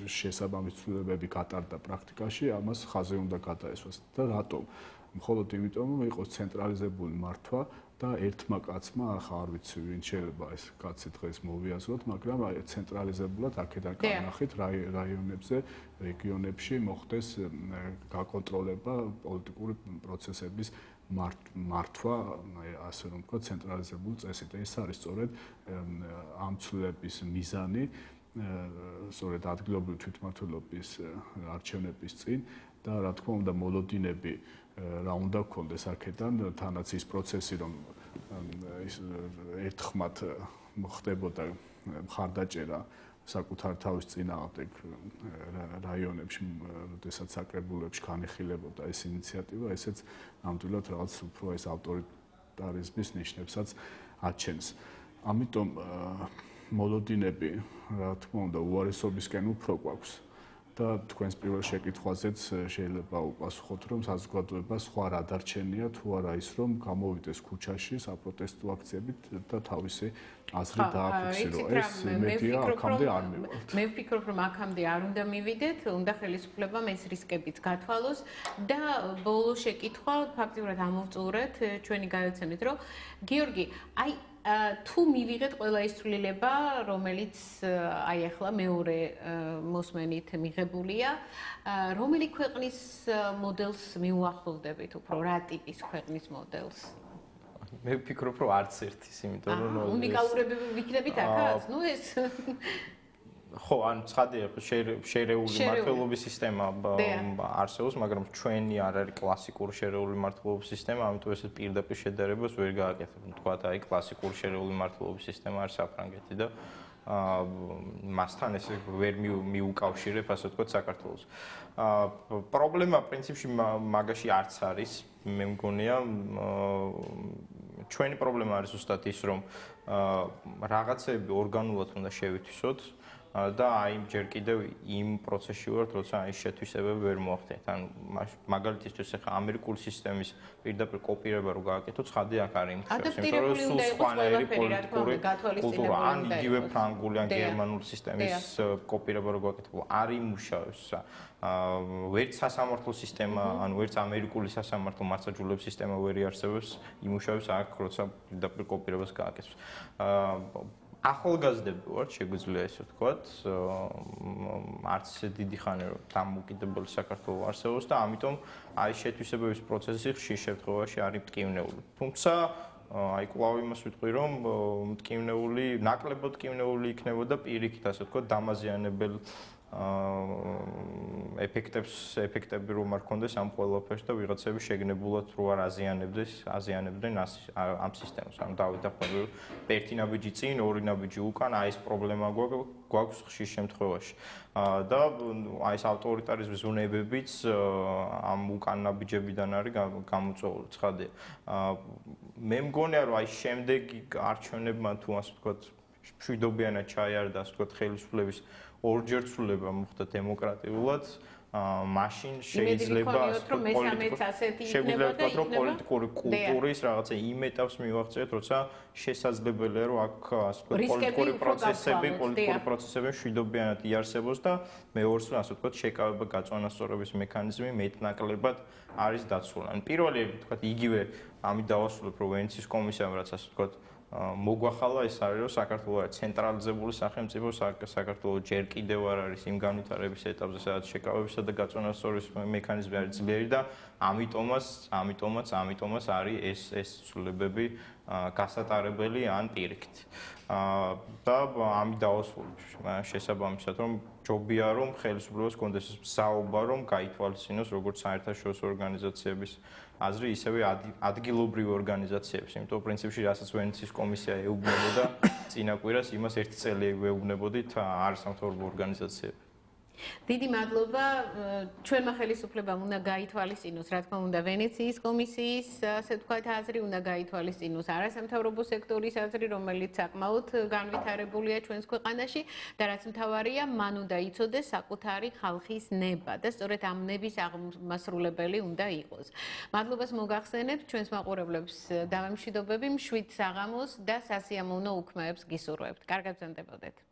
შესაბამის ცვლილებები გატარდა პრაქტიკაში, ამას ხაზე უნდა გადაესვას და რატომ? მხოლოდ იმიტომ, რომ იყოს ცენტრალიზებული მართვა და ერთმა კაცმა, ახლა არ ვიცი, ვინ შეიძლება ეს კაცი დღეს მოვიაზროთ, მაგრამ აი ცენტრალიზებულად აქედან განახით რაიონებზე, რეგიონებში მოხდეს გაკონტროლება პოლიტიკური პროცესების მართვა, ასე რომ ვთქვათ, ცენტრალიზებული წესით. ეს არის სწორედ ამ ცვლილების მიზანი, სწორედ ადგილობრივი თვითმმართველობის არჩევნების წინ და რა თქმა უნდა, მოლოდინები რა უნდა გქონდეს აქედან, თანაც ის პროცესი, რომ ის ერთხმად ხდებოდა მხარდაჭერა საკუთარ თავის წინააღმდეგ რაიონებში, როდესაც საკრებულებში განიხილებოდა ეს ინიციატივა, ესეც ნამდვილად რაღაც უფრო ეს ავტორიტარიზმის ნიშნებსაც აჩენს. ამიტომ მოლოდინები, რა თქმა უნდა, უარესობისკენ უფრო გვაქვს და თქვენს პირველ შეკითხვაზეც შეიძლება უპასუხოთ, რომ საზოგადოება სხვა რა დარჩენია, თუ არა ის, რომ გამოვიდეს ქუჩაში საპროტესტო აქციებით და თავისი აზრი დააფიქსირო. ეს იმედია აქამდე არ მივალთ. მე ვფიქრობ, რომ აქამდე არ უნდა მივიდეთ, უნდა ხელისუფლებამ ეს რისკებიც გათვალოს და ბოლო შეკითხვა ფაქტიურად ამოვწურეთ ჩვენი გადაცემით, რომ გიორგი, აი თუ მივიღეთ ყველა ის ცვლილება, რომელიც აი ახლა მეორე მოსმენით მიღებულია, რომელი ქვეყნის მოდელს მიუახლოვდებით უფრო, რა ტიპის ქვეყნის მოდელს? მე ვფიქრობ, რომ არც ერთის, იმიტომ რომ უნიკალურები ვიქნებით აქაც, ნუ ეს ხო, ან ცხადია, შერეული მართლობის სისტემა არსებობს, მაგრამ ჩვენი არ არის კლასიკური შერეული მართლობის სისტემა, ამიტომ ესეთ პირდაპირ შედარებას ვერ გააკეთებ. თქვათ, აი კლასიკური შერეული მართლობის სისტემა არის საფრანგეთი და მასთან ესე ვერ მიუკავშირებ, ასე ვთქვათ, საქართველოს. პრობლემა პრინციპში მაგაში არც არის, მე მგონია, ჩვენი პრობლემა არის ზუსტად ის, რომ რაღაცები ორგანულად უნდა შევითვისოთ და აი ჯერ კიდევ იმ პროცესში ვართ, როცა აი შეთვისებები ვერ მოახდინეთ. ან მაგალითისთვის ახლა ამერიკული სისტემის პირდაპირ კოპირება რო გააკეთოთ, ცხადი აქ არის იმ ადაპტირებული უნდა იყოს ყველაფერი, რა თქმა უნდა, გათვალისწინებული უნდა ან იგივე ფრანგული ან გერმანული სისტემის კოპირება რო გააკეთო, არ იმუშავებს. ვერც სასამართლო სისტემა, ან ვერც ამერიკული სასამართლო მართლმსაჯულების სისტემა ვერ იარსებებს, იმუშავებს აქ, როცა პირდაპირ კოპირებას გააკეთოს. ახალგაზრდები ვართ, შეგვიძლია ესე ვთქვათ, არც ისე დიდი ხანი რომ დამოუკიდებელი საქართველო არსებობს და ამიტომ აი შეთვისებების პროცესი ხშირ შემთხვევაში არის მტკივნეული. თუმცა აი კვლავ იმას ვიტყვი, რომ მტკივნეული, ნაკლებად მტკივნეული იქნებოდა პირიქით, ასე ვთქვათ, დამაზიანებელ ეფექტები რომ არ ქონდეს ამ ყველაფერს და ვიღაცები შეგნებულად რო არ აზიანებდნენ ამ სისტემას. ანუ დავიდახმები ერთი ნაბიჯი წინ, ორი ნაბიჯი უკან, აი ეს პრობლემა გვაქვს ხშირ შემთხვევაში. და აი ეს ავტორიტარიზმის ზონებებიც ამ უკან ნაბიჯებიდან არის გამოწვეული, ცხადია. მე მგონია რომ აი შემდეგი არჩევნებმა თუ ასე ვთქვათ, მშვიდობიანად ჩაიარდა, ასე ვთქვათ, ხელისუფლების ორჯერ ცვლილება მოხდა დემოკრატიულად, მაშინ შეიძლება პოლიტიკური კულტურის რაღაცა იმ ეტაპს მივაღწიოთ, როცა შესაძლებელია რომ აქ ასე ვთქვათ პოლიტიკური პროცესები მშვიდობიანად იარსებოს და მეორეს ასე ვთქვათ შეკავება გაწონასწორების მექანიზმი მეტნაკლებად არის დაცული. ან პირველი ვთქვათ იგივე ამით დავასრულებ რომ ვენეციის კომისიამ რაც ასე ვთქვათ მოგვახალა ეს არის რომ საქართველოს არის ცენტრალიზებული სახელმწიფო, საქართველოს ჯერ კიდევ არ არის იმ განვითარების ეტაპზე, სადაც შეკავებისა და გაწონასწორების მექანიზმი არის ძლიერი და ამიტომაც არის ეს ცვლილებები გასატარებელი ან პირიქით. და ამით დავასრულებ შესაბამისად, რომ ჯობია რომ ხელისუფლებას კონდეს საუბარ, რომ გაითვალისწინოს როგორც საერთაშორისო ორგანიზაციების აზრი, ისევე ადგილობრივი ორგანიზაციების. იმიტომ პრინციპში რასაც ვენეციის კომისია ეუბნებოდა წინა კვირას, იმას ერთი წელი ეუბნებოდით არასამთავრობო ორგანიზაციები. დიდი მადლობა. ჩვენმა ხელისუფლებამ უნდა გაითვალისწინოს, რა თქმა უნდა, ვენეციის კომისიის, ასე ვთქვათ, აზრი, უნდა გაითვალისწინოს არასამთავრობო სექტორის აზრი, რომელიც საკმაოდ განვითარებულია ჩვენს ქვეყანაში და რაც მთავარია, მან უნდა იცოდეს საკუთარი ხალხის ნება და სწორედ ამ ნების აღმასრულებელი უნდა იყოს. მადლობას მოგახსენებთ ჩვენს მაყურებლებს და მშვიდობები, მშვიდ საღამოს და სასიამოვნო უქმეებს გისურვებთ. კარგად გრძელდებოდეთ.